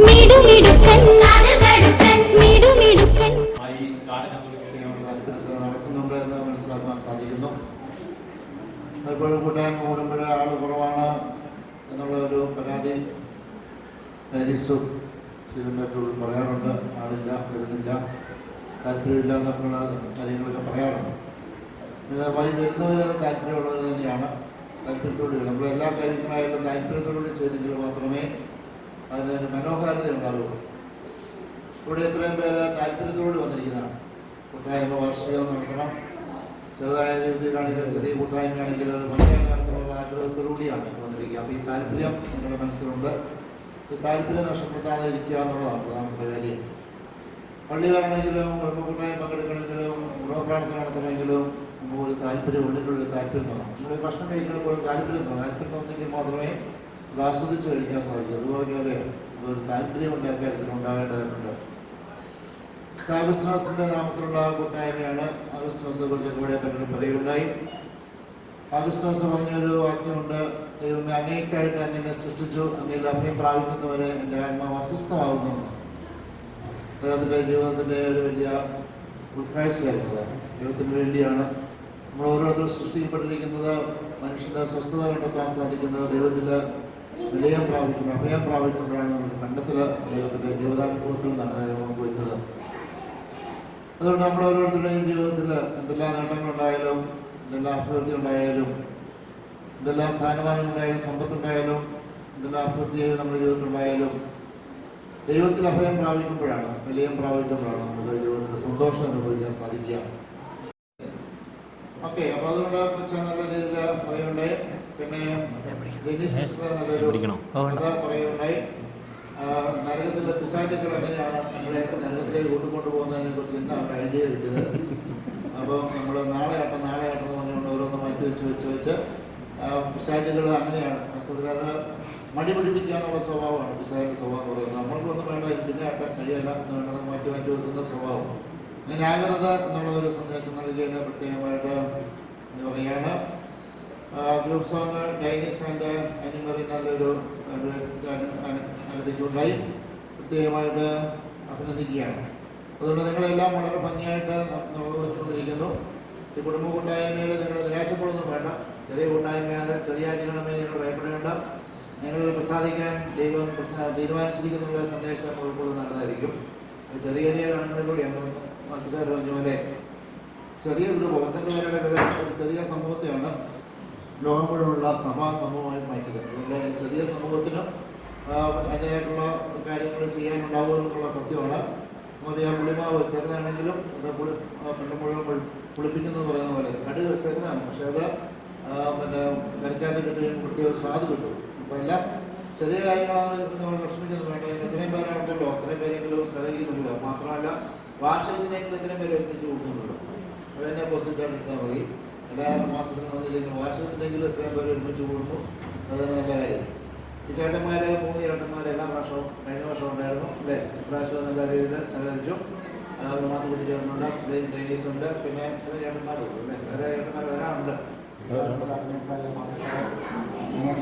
മിടുമിടുക്കൻ കടുകടുക്കൻ മിടുമിടുക്കൻ നടക്കുന്നുണ്ട് എന്ന് മനസ്സിലാക്കാൻ സാധിക്കുന്നു. പലപ്പോഴും കൂട്ടായ്മ കൂടുമ്പോൾ ആൾ കുറവാണ് എന്നുള്ള ഒരു പരാതി ഡൈനീസും ശ്രീധന്മേറ്റൂർ പറയാറുണ്ട്. ആളില്ല, വരുന്നില്ല, താല്പര്യമില്ല എന്നൊക്കെയുള്ള കാര്യങ്ങളൊക്കെ പറയാറുണ്ട്. വരുന്നവർ താല്പര്യമുള്ളവർ തന്നെയാണ്. താല്പര്യത്തോടുകൂടി നമ്മൾ എല്ലാ കാര്യങ്ങളായാലും താല്പര്യത്തോടുകൂടി ചെയ്തെങ്കിൽ മാത്രമേ അതിനൊരു മനോഹാരിത ഉണ്ടാവുകയുള്ളൂ. ഇവിടെ എത്രയും പേര് താല്പര്യത്തോടുകൂടി വന്നിരിക്കുന്നതാണ്. കൂട്ടായ്മ വാർഷികം നടത്തണം, ചെറുതായ രീതിയിലാണെങ്കിലും ചെറിയ കൂട്ടായ്മയാണെങ്കിലും ഒരു ഭംഗിയായി നടത്തണമെന്നുള്ള ആഗ്രഹത്തോടുകൂടിയാണ് വന്നിരിക്കുക. അപ്പോൾ ഈ താല്പര്യം നിങ്ങളുടെ മനസ്സിലുണ്ട്. ഈ താല്പര്യം നഷ്ടപ്പെടുത്താതെ ഇരിക്കുക എന്നുള്ളതാണ് പ്രധാനപ്പെട്ട കാര്യം. പള്ളികളാണെങ്കിലും കുടുംബ കൂട്ടായ്മ പങ്കെടുക്കണമെങ്കിലും കുടുംബപ്രാർത്ഥന നടത്തണമെങ്കിലും നമുക്കൊരു താല്പര്യം, ഉള്ളിലുള്ള താല്പര്യം തോന്നണം. നമ്മൾ ഭക്ഷണം കഴിക്കുമ്പോൾ താല്പര്യം തോന്നും. താല്പര്യം തോന്നുന്നെങ്കിൽ മാത്രമേ അത് ആസ്വദിച്ച് കഴിക്കാൻ സാധിക്കൂ. അതുപോലെ ഒരു താല്പര്യം കാര്യത്തിൽ ഉണ്ടാകേണ്ടതുണ്ട്. അഗസ്തീനോസിന്റെ നാമത്തിലുള്ള കൂട്ടായ്മയാണ്. അഗസ്തീനോസിനെ കുറിച്ചൊക്കെ ഇവിടെ പറയുകയുണ്ടായി. അഗസ്തീനോസ് പറഞ്ഞൊരു വാക്യമുണ്ട്, ദൈവമേ അങ്ങേക്കായിട്ട് അങ്ങനെ സൃഷ്ടിച്ചു, അങ്ങയിൽ അഭയം പ്രാപിക്കുന്നവരെ എൻ്റെ ആത്മാവ് അസ്വസ്ഥമാകുന്നുവെന്ന്. അദ്ദേഹത്തിൻ്റെ ജീവിതത്തിൻ്റെ ഒരു വലിയ ഉൾക്കാഴ്ചയായിരുന്നത്. ദൈവത്തിന് വേണ്ടിയാണ് നമ്മൾ ഓരോരുത്തരും സൃഷ്ടിക്കപ്പെട്ടിരിക്കുന്നത്. മനുഷ്യൻ്റെ സ്വസ്ഥത കണ്ടെത്താൻ സാധിക്കുന്നത് ദൈവത്തിൽ വിലയം പ്രാപിക്കുമ്പോൾ, അഭയം പ്രാപിക്കുമ്പോഴാണ് നമുക്ക് കണ്ടെത്തൽ ദൈവത്തിൻ്റെ ജീവിതാനുഭവത്തിൽ നിന്നാണ് ദൈവം നമുക്ക് വെച്ചത്. അതുകൊണ്ട് നമ്മൾ ഓരോരുത്തരുടെയും ജീവിതത്തിൽ എന്തെല്ലാം നേട്ടങ്ങളുണ്ടായാലും, എന്തെല്ലാം അഭിവൃദ്ധി ഉണ്ടായാലും, എന്തെല്ലാം സ്ഥാനമാനങ്ങളുണ്ടായാലും, സമ്പത്തുണ്ടായാലും, എന്തെല്ലാം അഭിവൃദ്ധിയായും നമ്മുടെ ജീവിതത്തിലുണ്ടായാലും ദൈവത്തിൽ അഭയം പ്രാപിക്കുമ്പോഴാണ്, വിലയം പ്രാപിക്കുമ്പോഴാണ് നമ്മുടെ ജീവിതത്തിൽ സന്തോഷം അനുഭവിക്കാൻ സാധിക്കുക. ഓക്കെ, അപ്പോൾ അതുകൊണ്ട് നല്ല രീതിയിൽ പറയുകയുണ്ടായി. പിന്നെ നല്ലൊരു കഥ പറയുകയുണ്ടായി. നരകത്തിലെ പിശാചുക്കൾ എങ്ങനെയാണ് നമ്മളെ നരകത്തിലേക്ക് കൂട്ടിക്കൊണ്ടു പോകുന്നതിനെ കുറിച്ച് ഇന്നാണ് ഒരു ഐഡിയ കിട്ടിയത്. അപ്പോൾ നമ്മൾ നാളെ ആട്ടം എന്ന് പറഞ്ഞുകൊണ്ട് ഓരോന്ന് മാറ്റി വെച്ച് പിശാചുകൾ അങ്ങനെയാണ്. വസ്തുത്തിൽ അത് മടി പിടിപ്പിക്കുക എന്നുള്ള സ്വഭാവമാണ് പിശാചിൻ്റെ സ്വഭാവം എന്ന് പറയുന്നത്. നമ്മൾക്കൊന്നും വേണ്ട, പിന്നെ ആട്ടാൻ കഴിയല്ല എന്ന് വേണ്ടത് മാറ്റി വെക്കുന്ന സ്വഭാവം. അങ്ങനെ ആകരുത് എന്നുള്ള ഒരു സന്ദേശം നൽകിയതിന് പ്രത്യേകമായിട്ട് എന്ന് പറയുകയാണ്. ഗ്രൂപ്പ് സോങ് ഡൈനീസ് ആൻഡ് അനിമറി നല്ലൊരു അനുഭവിക്കുണ്ടായി, പ്രത്യേകമായിട്ട് അഭിനന്ദിക്കുകയാണ്. അതുകൊണ്ട് നിങ്ങളെല്ലാം വളരെ ഭംഗിയായിട്ട് നിർവഹിച്ചുകൊണ്ടിരിക്കുന്നു. ഈ കുടുംബ കൂട്ടായ്മയിൽ നിങ്ങൾ നിരാശപ്പെടുന്നതും വേണ്ട. ചെറിയ കൂട്ടായ്മയാൽ ചെറിയ ആചരണമേ നിങ്ങൾ ഭയപ്പെടേണ്ട. നിങ്ങൾ പ്രസാദിക്കാൻ ദൈവം തീരുമാനിച്ചിരിക്കുന്നുള്ള സന്ദേശം ഉൾക്കൊള്ളുന്നത് നല്ലതായിരിക്കും. ചെറിയ ചെറിയ ഗണങ്ങളിലൂടെ മറ്റുചാർ പറഞ്ഞ പോലെ ചെറിയ ഗ്രൂപ്പ് 12 പേരുടെ ഒരു ചെറിയ സമൂഹത്തെയാണ് ലോകം മുഴുവനുള്ള സമൂഹമായി മാറ്റിയത്. അതുകൊണ്ട് ചെറിയ സമൂഹത്തിനും അതിൻ്റെതായിട്ടുള്ള കാര്യങ്ങൾ ചെയ്യാനുണ്ടാവുമെന്നുള്ള സത്യമാണ്. പറയാം, പുളിമാവ് ചെറുതാണെങ്കിലും അത് പെണ്ണ് മുഴുവൻ പുളിപ്പിക്കുന്നത് പറയുന്ന പോലെ കടുക് ചെറുതാണ്, പക്ഷെ അത് പിന്നെ കറിക്കാത്ത കിട്ടുകയും പ്രത്യേക സ്വാദ് കിട്ടും. അപ്പോൾ എല്ലാം ചെറിയ കാര്യങ്ങളാണ് നമ്മൾ വിഷമിക്കുന്നത് വേണ്ട. ഇത്രയും പേരുണ്ടല്ലോ, അത്രയും പേരെങ്കിലും സഹകരിക്കുന്നുണ്ടല്ലോ. മാത്രമല്ല വാർഷികത്തിനെങ്കിലും ഇത്രയും പേര് എത്തിച്ചു കൊടുക്കുന്നുണ്ടല്ലോ. അതിനെ പോസിറ്റീവായിട്ട് എടുത്താൽ മതി. എല്ലാ മാസത്തിനും വന്നില്ലെങ്കിൽ വാർഷികത്തിലെങ്കിലും ഇത്രയും പേര് ഒരുമിച്ച് കൂടുന്നു, അത് തന്നെ നല്ല കാര്യം. ഈ ചേട്ടന്മാർ 3 ചേട്ടന്മാർ എല്ലാ പ്രാവശ്യവും കഴിഞ്ഞ വർഷം ഉണ്ടായിരുന്നു അല്ലേ? ഇപ്രാവശ്യം നല്ല രീതിയിൽ സഹകരിച്ചു. മാത്തുകുട്ടി ചേട്ടനുണ്ട്, ഡൈനീസുണ്ട്, പിന്നെ ഇത്ര ചേട്ടന്മാരുള്ളൂ അല്ലേ? വേറെ ചേട്ടന്മാർ വരാനുണ്ട്.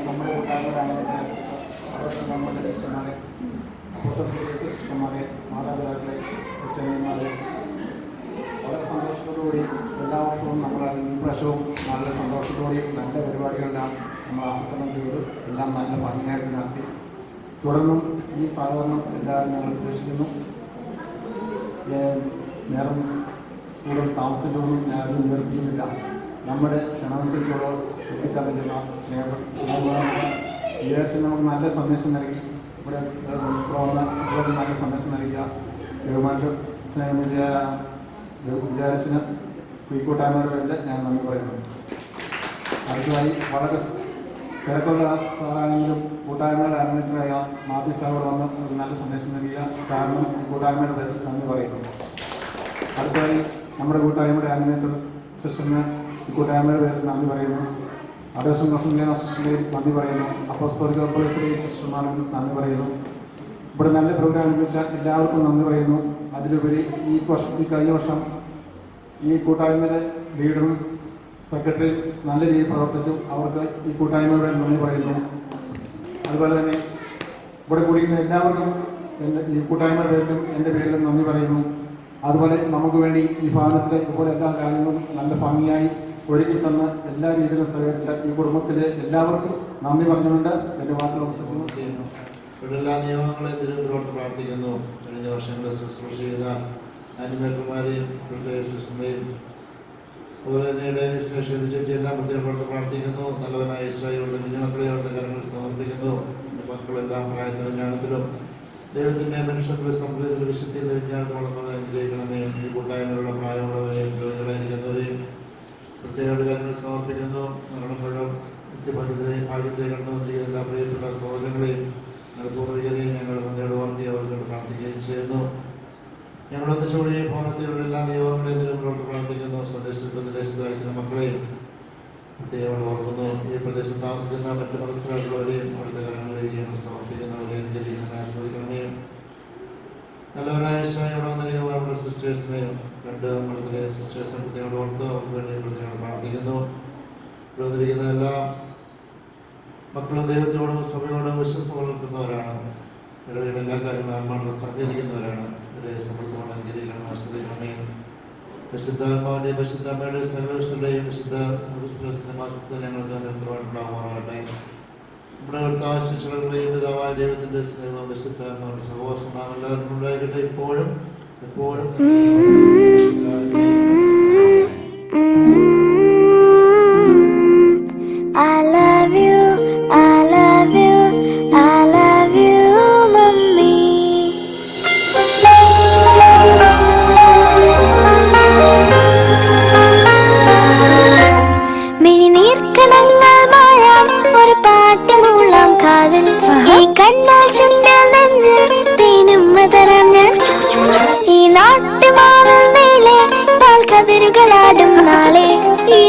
നമ്മുടെ കൂട്ടായ്മയുടെ നമ്മുടെ സിസ്റ്റർമാരെ, സിസ്റ്റർമാരെ, മാതാപിതാക്കളെ, അച്ഛനന്മാരെ വളരെ സന്തോഷത്തോടുകൂടി എല്ലാ വർഷവും നമ്മൾ ഈ പ്രാവശ്യവും നല്ല സന്തോഷത്തോടുകൂടി നല്ല പരിപാടികളെല്ലാം നമ്മൾ ആസൂത്രണം ചെയ്തു. എല്ലാം നല്ല ഭംഗിയായിട്ട് നടത്തി. തുടർന്നും ഈ സഹകരണം എല്ലാവരും ഞങ്ങൾ പ്രതീക്ഷിക്കുന്നു. നേരം കൂടുതൽ താമസിച്ചൊന്നും ഞാൻ അധികം ദീർഘിക്കുന്നില്ല. നമ്മുടെ ക്ഷണമനുസരിച്ചുള്ള എത്തിച്ചേർന്നിരുന്ന വിചാരിച്ച് നമുക്ക് നല്ല സന്ദേശം നൽകി ഇവിടെ വന്ന അതുപോലെ നല്ല സന്ദേശം നൽകിയ ബഹുമാന്റെ സ്നേഹം വിചാരിച്ചിന് ഈ കൂട്ടായ്മയുടെ പേരിൽ ഞാൻ നന്ദി പറയുന്നു. അടുത്തതായി വളരെ തിരക്കുള്ള സാറാണെങ്കിലും കൂട്ടായ്മയുടെ അഡ്മിനിറ്ററായ മാത്യു സാർ വന്ന് ഒരു നല്ല സന്ദേശം നൽകിയ സാറിനും ഈ കൂട്ടായ്മയുടെ പേരിൽ നന്ദി പറയുന്നു. അടുത്തതായി നമ്മുടെ കൂട്ടായ്മയുടെ അഡ്മിനിറ്റർ സിസ്റ്ററിന് ഈ കൂട്ടായ്മയുടെ പേരിൽ നന്ദി പറയുന്നു. അഡോഷൻ പ്രസിഡന്റിനെയും സിസ്റ്ററിനെയും നന്ദി പറയുന്നു. അപ്പോസ്തലിക സിസ്റ്റർമാർക്കും നന്ദി പറയുന്നു. ഇവിടെ നല്ല പ്രോഗ്രാം വെച്ച എല്ലാവർക്കും നന്ദി പറയുന്നു. അതിലുപരി ഈ കഴിഞ്ഞ വർഷം ഈ കൂട്ടായ്മയിലെ ലീഡറും സെക്രട്ടറിയും നല്ല രീതിയിൽ പ്രവർത്തിച്ചു. അവർക്ക് ഈ കൂട്ടായ്മയുടെ നന്ദി പറയുന്നു. അതുപോലെ തന്നെ ഇവിടെ കൂടിയിരുന്ന എല്ലാവർക്കും ഈ കൂട്ടായ്മയുടെ പേരിലും എൻ്റെ പേരിലും നന്ദി പറയുന്നു. അതുപോലെ നമുക്ക് വേണ്ടി ഈ ഭവനത്തിലെ ഇതുപോലെ എല്ലാ കാര്യങ്ങളും നല്ല ഭംഗിയായി ഒരുക്കി തന്ന് എല്ലാ രീതിയിലും സഹകരിച്ച ഈ കുടുംബത്തിലെ എല്ലാവർക്കും നന്ദി പറഞ്ഞുകൊണ്ട് എൻ്റെ വാക്കുകൾ അവസാനിക്കുന്നു. ഇവിടെ എല്ലാ നിയമങ്ങളെ തിരുവനന്തപുരത്ത് പ്രാർത്ഥിക്കുന്നു. കഴിഞ്ഞ വർഷങ്ങളിൽ ശുശ്രൂഷ ചെയ്ത ആനിമേറ്റർമാരെയും സിസ്റ്ററിനെയും അതുപോലെ തന്നെ ഡയനിസ്റ്റേഷൻ എല്ലാം പ്രത്യേകപ്പെടുത്ത് പ്രാർത്ഥിക്കുന്നു. നല്ലവനായ ഇസ്രായേലിയുടെ കുഞ്ഞുമക്കളെ അവിടുത്തെ കരങ്ങൾ സമർപ്പിക്കുന്നു. മക്കളെല്ലാം പ്രായത്തിലും ജ്ഞാനത്തിലും ദൈവത്തിൻ്റെ മനുഷ്യരുടെ സംസ്കൃതിയിൽ വിശുദ്ധിയിലെ വിജ്ഞാനത്തിൽ വളർന്നത് അനുഗ്രഹിക്കണമേ. ഈ കൂട്ടായ്മയിലുള്ള പ്രായമുള്ളവരെയും രോഗികളായിരിക്കുന്നവരെയും പ്രത്യേകമായിട്ട് കരങ്ങൾ സമർപ്പിക്കുന്നു. മരണപ്പെടും നിത്യഭാഗ്യത്തിലെയും ഭാഗ്യത്തിലേക്ക് കടന്നു വന്നിരിക്കുന്ന എല്ലാ പ്രിയപ്പെട്ട സഹോദരങ്ങളെയും ഞങ്ങൾ പൂർവികരെയും ഞങ്ങൾ നന്ദിയോട് ഓർക്കുകയും അവർക്ക് പ്രാർത്ഥിക്കുകയും ചെയ്യുന്നു. ഞങ്ങളൊന്നിച്ചുകൂടി ഭവനത്തിലുള്ള എല്ലാ നിയമങ്ങളെയും തിരുവനന്തപുരത്ത് പ്രാർത്ഥിക്കുന്നു. വിദേശത്ത് വായിക്കുന്ന മക്കളെയും പ്രത്യേകം ഓർക്കുന്നു. ഈ പ്രദേശത്ത് താമസിക്കുന്ന മറ്റ് മതസ്ഥരായിട്ടുള്ളവരെയും അവിടുത്തെ കരങ്ങളിലേക്ക് ഞങ്ങൾ സമർപ്പിക്കുന്നവരെയും അനുഗ്രഹിക്കണമേ, ആസ്വദിക്കണമേ. നല്ലവരായ ഇവിടെ വന്നിരിക്കുന്ന നമ്മുടെ സിസ്റ്റേഴ്സിനെയും രണ്ട് മഠത്തിലെ സിസ്റ്റേഴ്സിനെ പ്രത്യേകം ഓർത്ത് അവർക്ക് വേണ്ടി പ്രത്യേകം പ്രാർത്ഥിക്കുന്നു. ഇവിടെ വന്നിരിക്കുന്ന എല്ലാ മക്കളും ദൈവത്തോടും സഭയോടും വിശ്വസ്ത പുലർത്തുന്നവരാണ്. ഇടവേണ്ട എല്ലാ കാര്യങ്ങളും ആത്മാക്കൾ സഹകരിക്കുന്നവരാണ്. ഇവരെ സമൃദ്ധമാണ് അനുഗ്രഹിക്കണം, ആസ്വദിക്കണമേ. പരിശുദ്ധാത്മാവിൻ്റെ പരിശുദ്ധാമ്മയുടെ സർവവിശുദ്ധയുടെയും വിശുദ്ധ മാധ്യസ്ഥ ഞങ്ങൾക്ക് നിരന്തരമായിട്ടുണ്ടാകുമാറാകട്ടെ. നമ്മുടെ അടുത്ത ശിക്ഷകളുടെയും പിതാവായ ദൈവത്തിൻ്റെ സ്നേഹവും പരിശുദ്ധാത്മാവിന്റെ സഹവാസം നാം എല്ലാവർക്കും ഉണ്ടായിക്കട്ടെ, ഇപ്പോഴും എപ്പോഴും. ഈ നാട്ടുമാവിൽ നീളെ പാൽക്കതിരുകളാടും നാളെ ഈ